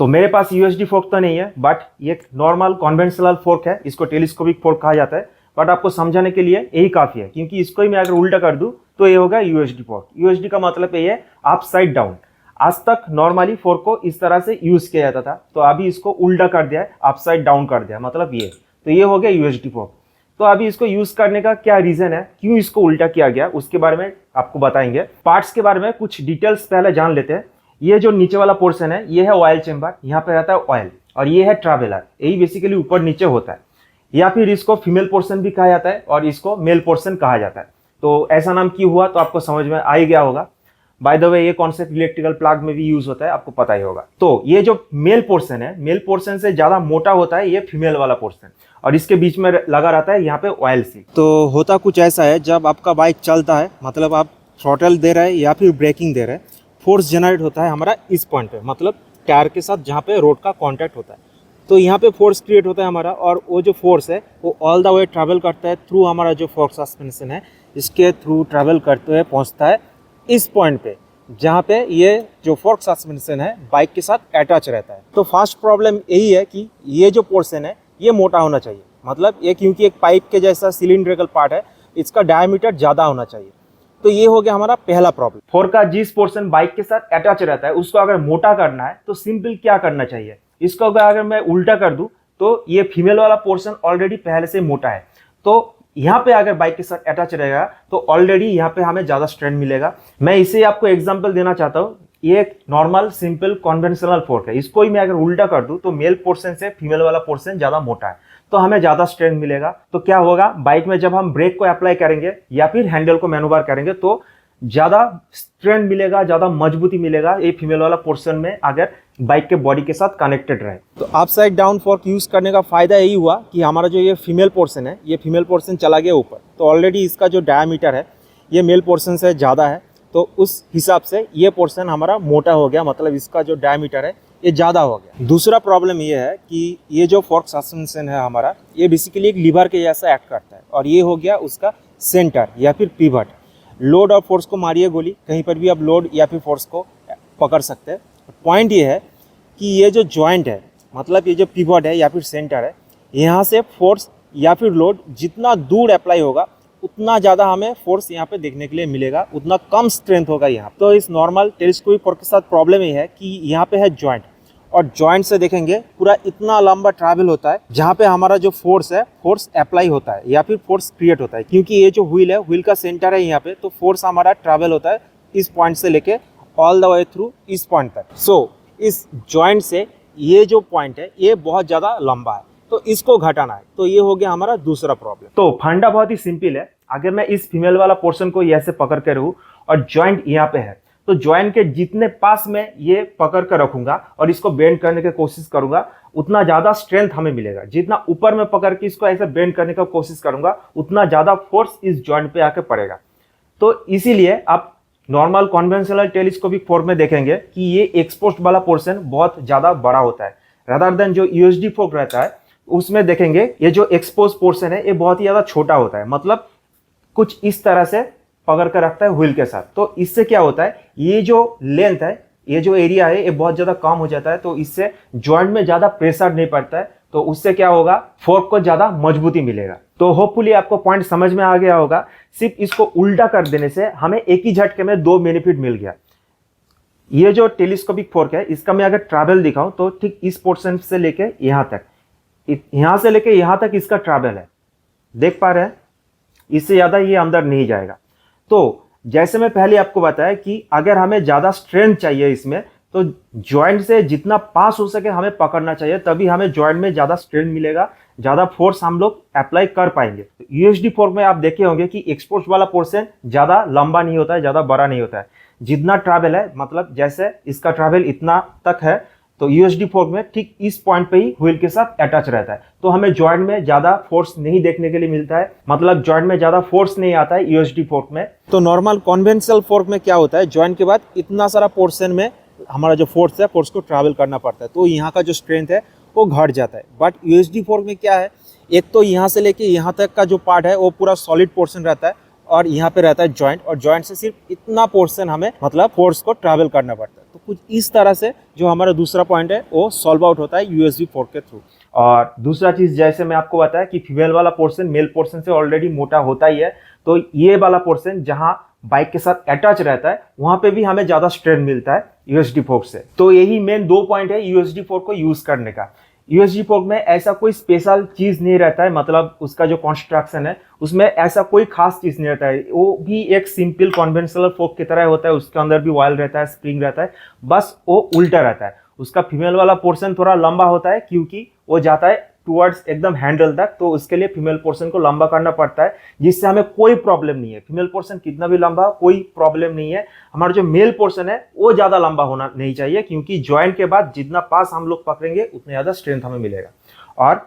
तो मेरे पास USD fork तो नहीं है, बट ये एक नॉर्मल कन्वेंशनल फोर्क है, इसको टेलीस्कोपिक फोर्क कहा जाता है। बट आपको समझाने के लिए यही काफी है, क्योंकि इसको ही मैं अगर उल्टा कर दूं तो ये होगा यूएसडी फोर्क। यूएसडी का मतलब ये है अप साइड डाउन। आज तक नॉर्मली फोर्क को इस तरह से यूज किया जाता था, तो अभी इसको उल्टा कर दिया है, अप साइड डाउन कर दिया, मतलब ये। तो ये हो गया यूएसडी फोर्क। तो अभी इसको यूज करने का क्या रीजन है, क्यों इसको उल्टा किया गया, उसके बारे में आपको बताएंगे। पार्ट्स के बारे में कुछ डिटेल्स पहले जान लेते हैं। ये जो नीचे वाला पोर्शन है, ये है ऑयल चेंबर, यहाँ पे रहता है ऑयल, और ये है ट्रैवलर, यही बेसिकली ऊपर नीचे होता है। या फिर इसको फीमेल पोर्शन भी कहा जाता है और इसको मेल पोर्शन कहा जाता है। तो ऐसा नाम क्यों हुआ तो आपको समझ में आ ही गया होगा। बाय द वे ये कॉन्सेप्ट इलेक्ट्रिकल प्लग में भी यूज होता है, आपको पता ही होगा। तो ये जो मेल पोर्शन है, मेल पोर्शन से ज्यादा मोटा होता है ये फीमेल वाला पोर्शन, और इसके बीच में लगा रहता है यहाँ पे ऑयल सील। तो होता कुछ ऐसा है, जब आपका बाइक चलता है, मतलब आप थ्रॉटल दे रहे हैं या फिर ब्रेकिंग दे रहे हैं, फोर्स जनरेट होता है हमारा इस पॉइंट पे, मतलब टायर के साथ जहाँ पे रोड का कांटेक्ट होता है। तो यहाँ पे फोर्स क्रिएट होता है हमारा, और वो जो फोर्स है वो ऑल द वे ट्रैवल करता है थ्रू हमारा जो फोर्क सस्पेंशन है, इसके थ्रू ट्रैवल करते हुए पहुँचता है इस पॉइंट पे, जहाँ पे ये जो फोर्क सस्पेंशन है बाइक के साथ अटैच रहता है। तो फर्स्ट प्रॉब्लम यही है कि ये जो पोर्शन है ये मोटा होना चाहिए, मतलब ये क्योंकि एक पाइप के जैसा सिलिंड्रिकल पार्ट है, इसका डायमीटर ज़्यादा होना चाहिए। तो ये हो गया हमारा पहला प्रॉब्लम। फोर्क का जिस पोर्शन बाइक के साथ अटैच रहता है उसको अगर मोटा करना है तो सिंपल क्या करना चाहिए, इसको अगर मैं उल्टा कर दूं तो ये फीमेल वाला पोर्शन ऑलरेडी पहले से मोटा है, तो यहाँ पे अगर बाइक के साथ अटैच रहेगा तो ऑलरेडी यहाँ पे हमें ज्यादा स्ट्रेंथ मिलेगा। मैं इसे आपको एग्जांपल देना चाहता हूँ। ये एक नॉर्मल सिंपल कन्वेंशनल फोर्क है, इसको ही मैं अगर उल्टा कर दूं तो मेल पोर्शन से फीमेल वाला पोर्शन ज्यादा मोटा है, तो हमें ज्यादा स्ट्रेंथ मिलेगा। तो क्या होगा, बाइक में जब हम ब्रेक को अप्लाई करेंगे या फिर हैंडल को मैनूवर करेंगे तो ज्यादा स्ट्रेंथ मिलेगा, ज्यादा मजबूती मिलेगा ये फीमेल वाला पोर्शन में, अगर बाइक के बॉडी के साथ कनेक्टेड रहे। तो up side down fork use करने का फायदा यही हुआ कि हमारा जो ये फीमेल पोर्शन है, ये फीमेल पोर्शन चला गया ऊपर, तो ऑलरेडी इसका जो डायमीटर है ये मेल पोर्शन से ज़्यादा है, तो उस हिसाब से ये पोर्शन हमारा मोटा हो गया, मतलब इसका जो डायमीटर है ये ज़्यादा हो गया। दूसरा प्रॉब्लम ये है कि ये जो फोर्क सस्पेंशन है हमारा, ये बेसिकली एक लीवर के जैसा एक्ट करता है, और ये हो गया उसका सेंटर या फिर पिवट। लोड और फोर्स को मारिए गोली, कहीं पर भी आप लोड या फिर फोर्स को पकड़ सकते हैं। पॉइंट ये है कि ये जो जॉइंट है, मतलब ये जो पिवट है या फिर सेंटर है, यहाँ से फोर्स या फिर लोड जितना दूर अप्लाई होगा उतना ज़्यादा हमें फोर्स यहाँ पे देखने के लिए मिलेगा, उतना कम स्ट्रेंथ होगा यहाँ। तो इस नॉर्मल टेलीस्कोपिक फोर्क के साथ प्रॉब्लम ये है कि यहाँ पे है जॉइंट, और जॉइंट से देखेंगे पूरा इतना लंबा ट्रैवल होता है जहाँ पे हमारा जो फोर्स है, फोर्स अप्लाई होता है या फिर फोर्स क्रिएट होता है, क्योंकि ये जो व्हील है, व्हील का सेंटर है यहाँ पे, तो फोर्स हमारा ट्रैवल होता है इस पॉइंट से लेके ऑल द वे थ्रू इस पॉइंट तक। सो इस जॉइंट से ये जो पॉइंट है ये बहुत ज़्यादा लंबा है, तो इसको घटाना है। तो ये हो गया हमारा दूसरा प्रॉब्लम। तो फंडा बहुत ही सिंपल है। अगर मैं इस फीमेल वाला पोर्शन को ऐसे पकड़ के रहूँ और जॉइंट यहाँ पे है, तो जॉइंट के जितने पास में ये पकड़ कर रखूंगा और इसको बेंड करने की कोशिश करूंगा, उतना ज्यादा स्ट्रेंथ हमें मिलेगा। जितना ऊपर में पकड़ के इसको ऐसे बेंड करने की कोशिश करूंगा, उतना ज्यादा फोर्स इस जॉइंट पे आके पड़ेगा। तो इसीलिए आप नॉर्मल कन्वेंशनल टेलीस्कोपिक फोर्क में देखेंगे कि ये एक्सपोज्ड वाला पोर्शन बहुत ज्यादा बड़ा होता है, रादर देन जो यूएसडी फोर्क रहता है उसमें देखेंगे ये जो एक्सपोज पोर्शन है ये बहुत ही ज्यादा छोटा होता है, मतलब कुछ इस तरह से पकड़ कर रखता है व्हील के साथ। तो इससे क्या होता है, ये जो लेंथ है, ये जो एरिया है, ये बहुत ज्यादा कम हो जाता है, तो इससे जॉइंट में ज्यादा प्रेशर नहीं पड़ता है, तो उससे क्या होगा, फोर्क को ज्यादा मजबूती मिलेगा। तो होपफुली आपको पॉइंट समझ में आ गया होगा। सिर्फ इसको उल्टा कर देने से हमें एक ही झटके में दो बेनिफिट मिल गया। ये जो टेलीस्कोपिक फोर्क है, इसका मैं अगर ट्रैवल दिखाऊं तो ठीक इस पोर्शन से लेके यहां तक, यहां से लेके यहां तक इसका ट्रैवल है, देख पा रहे हैं, इससे ज्यादा ये अंदर नहीं जाएगा। तो जैसे मैं पहले आपको बताया कि अगर हमें ज्यादा स्ट्रेंथ चाहिए इसमें, तो जॉइंट से जितना पास हो सके हमें पकड़ना चाहिए, तभी हमें जॉइंट में ज्यादा स्ट्रेंथ मिलेगा, ज्यादा फोर्स हम लोग अप्लाई कर पाएंगे। यूएसडी फोर्क में आप देखे होंगे कि एक्सपोज वाला पोर्शन ज्यादा लंबा नहीं होता है, ज्यादा बड़ा नहीं होता है। जितना ट्रैवल है, मतलब जैसे इसका ट्रैवल इतना तक है, तो यूएसडी फोर्क में ठीक इस पॉइंट पे ही व्हील के साथ अटैच रहता है, तो हमें जॉइंट में ज्यादा फोर्स नहीं देखने के लिए मिलता है, मतलब जॉइंट में ज्यादा फोर्स नहीं आता है यूएसडी फोर्क में। तो नॉर्मल कन्वेंशनल फोर्क में क्या होता है, जॉइंट के बाद इतना सारा पोर्शन में हमारा जो फोर्स है, फोर्स को ट्रैवल करना पड़ता है, तो यहाँ का जो स्ट्रेंथ है वो घट जाता है। बट यूएसडी फोर्क में क्या है, एक तो यहाँ से लेके यहाँ तक का जो पार्ट है वो पूरा सॉलिड पोर्शन रहता है, और यहाँ पे रहता है जॉइंट, और जॉइंट से सिर्फ इतना पोर्शन हमें मतलब फोर्स को ट्रैवल करना पड़ता है। तो कुछ इस तरह से जो हमारा दूसरा पॉइंट है वो सॉल्व आउट होता है USB पोर्ट के थ्रू। और दूसरा चीज़ जैसे मैं आपको बताया कि फीमेल वाला पोर्शन मेल पोर्शन से ऑलरेडी मोटा होता ही है, तो ये वाला पोर्शन जहाँ बाइक के साथ अटैच रहता है वहाँ पे भी हमें ज़्यादा स्ट्रेंथ मिलता है USB फोर्क से। तो यही मेन 2 पॉइंट है USB फोर्क को यूज़ करने का। USB फोर्क में ऐसा कोई स्पेशल चीज़ नहीं रहता है, मतलब उसका जो कंस्ट्रक्शन है उसमें ऐसा कोई खास चीज़ नहीं रहता है, वो भी एक सिंपल कन्वेंशनल फोर्क की तरह होता है। उसके अंदर भी ऑयल रहता है, स्प्रिंग रहता है, बस वो उल्टा रहता है। उसका फीमेल वाला पोर्शन थोड़ा लंबा होता है क्योंकि वो जाता है टुवर्ड्स एकदम हैंडल तक, तो उसके लिए फीमेल पोर्शन को लंबा करना पड़ता है, जिससे हमें कोई प्रॉब्लम नहीं है। फीमेल पोर्शन कितना भी लंबा कोई प्रॉब्लम नहीं है। हमारा जो मेल पोर्शन है वो ज़्यादा लंबा होना नहीं चाहिए, क्योंकि जॉइंट के बाद जितना पास हम लोग पकड़ेंगे उतने ज़्यादा स्ट्रेंथ हमें मिलेगा। और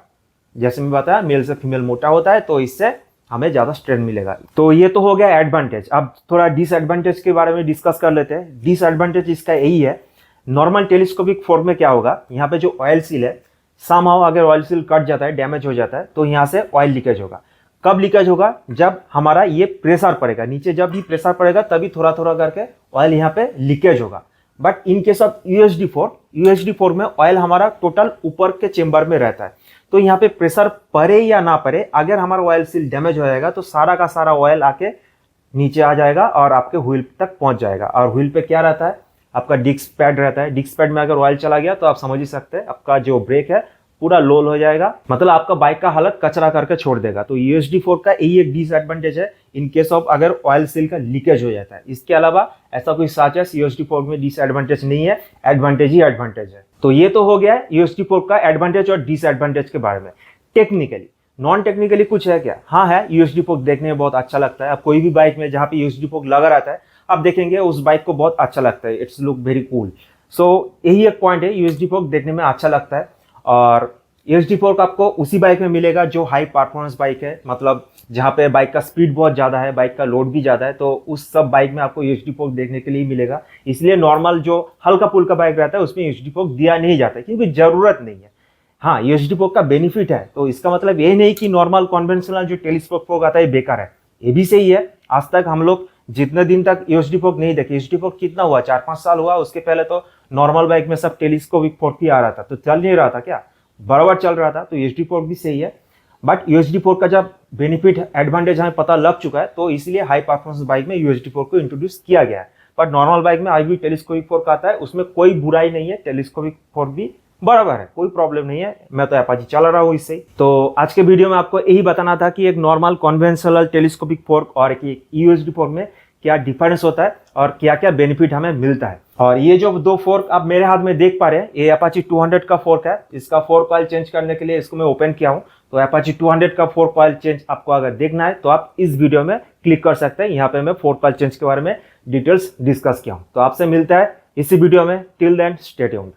जैसे मैं बताया मेल से फीमेल मोटा होता है तो इससे हमें ज़्यादा स्ट्रेंथ मिलेगा। तो ये तो हो गया एडवांटेज। अब थोड़ा डिसएडवांटेज के बारे में डिस्कस कर लेते हैं। डिसएडवांटेज इसका यही है, नॉर्मल टेलीस्कोपिक फोर्क में क्या होगा, यहाँ पे जो ऑयल सील है समहाउ अगर ऑयल सील कट जाता है, डैमेज हो जाता है, तो यहाँ से ऑयल लीकेज होगा। कब लीकेज होगा, जब हमारा ये प्रेशर पड़ेगा नीचे, जब भी प्रेशर पड़ेगा तभी थोड़ा थोड़ा करके ऑयल यहाँ पे लीकेज होगा। But in case of USD fork में ऑयल हमारा टोटल ऊपर के चेंबर में रहता है, तो यहाँ पे प्रेशर पड़े या ना पड़े, अगर हमारा ऑयल सील डैमेज हो जाएगा तो सारा का सारा ऑयल आके नीचे आ जाएगा और आपके व्हील तक पहुंच जाएगा। और व्हील पे क्या रहता है, आपका डिस्क पैड रहता है। डिस्क पैड में अगर ऑयल चला गया तो आप समझ ही सकते हैं आपका जो ब्रेक है पूरा लोल हो जाएगा, मतलब आपका बाइक का हालत कचरा करके छोड़ देगा। तो यूएसडी फोर्क का यही एक डिसएडवांटेज है इन केस ऑफ अगर ऑयल सील का लीकेज हो जाता है। इसके अलावा ऐसा कोई साच है यूएसडी फोर्क में डिसएडवांटेज नहीं है, एडवांटेज ही एडवांटेज है। तो ये तो हो गया यूएसडी फोर्क का एडवांटेज और डिसएडवांटेज के बारे में। टेक्निकली नॉन टेक्निकली कुछ है क्या? हाँ है, यूएसडी फोर्क देखने में बहुत अच्छा लगता है। अब कोई भी बाइक में जहाँ पे यूएसडी फोर्क लगा रहता है आप देखेंगे उस बाइक को बहुत अच्छा लगता है, इट्स लुक वेरी कूल। सो यही एक पॉइंट है, यूएसडी फोर्क देखने में अच्छा लगता है। और यूएसडी फोर्क आपको उसी बाइक में मिलेगा जो हाई परफॉर्मेंस बाइक है, मतलब जहाँ पे बाइक का स्पीड बहुत ज़्यादा है, बाइक का लोड भी ज़्यादा है, तो उस सब बाइक में आपको यूएसडी फोर्क देखने के लिए मिलेगा। इसलिए नॉर्मल जो हल्का फुल्का बाइक रहता है उसमें यूएसडी फोर्क दिया नहीं जाता है, क्योंकि ज़रूरत नहीं है। हाँ, यूएसडी फोर्क का बेनिफिट है, तो इसका मतलब ये नहीं कि नॉर्मल कन्वेंशनल जो टेलीस्कोप फोर्क आता है बेकार है, ये भी सही है। आज तक हम लोग जितने दिन तक यूएसडी फोर्क नहीं देखे, यूएसडी फोर्क कितना हुआ 4-5 साल हुआ, उसके पहले तो नॉर्मल बाइक में सब टेलीस्कोपिक फोर्क ही आ रहा था, तो चल नहीं रहा था क्या, बराबर चल रहा था। तो यूएसडी फोर्क भी सही है, बट यूएसडी फोर्क का जब बेनिफिट एडवांटेज हमें पता लग चुका है तो इसलिए हाई परफॉर्मेंस बाइक में यूएसडी फोर्क को इंट्रोड्यूस किया गया है। बट नॉर्मल बाइक में आज भी टेलीस्कोपिक फोर्क आता है, उसमें कोई बुराई नहीं है, टेलीस्कोपिक फोर्क भी बराबर है, कोई प्रॉब्लम नहीं है। मैं तो अपाची चला रहा हूँ इससे। तो आज के वीडियो में आपको यही बताना था कि एक नॉर्मल कन्वेंशनल टेलीस्कोपिक फोर्क और एक यूएसडी फोर्क में क्या डिफरेंस होता है और क्या क्या बेनिफिट हमें मिलता है। और ये जो 2 फोर्क आप मेरे हाथ में देख पा रहे हैं, ये अपाची 200 का फोर्क है। इसका फोर्क ऑयल चेंज करने के लिए इसको मैं ओपन किया हूँ। तो अपाची 200 का फोर्क ऑयल चेंज आपको अगर देखना है तो आप इस वीडियो में क्लिक कर सकते हैं। यहाँ पे मैं फोर्क ऑयल चेंज के बारे में डिटेल्स डिस्कस किया हूँ। तो आपसे मिलता है इसी वीडियो में। Till then stay tuned.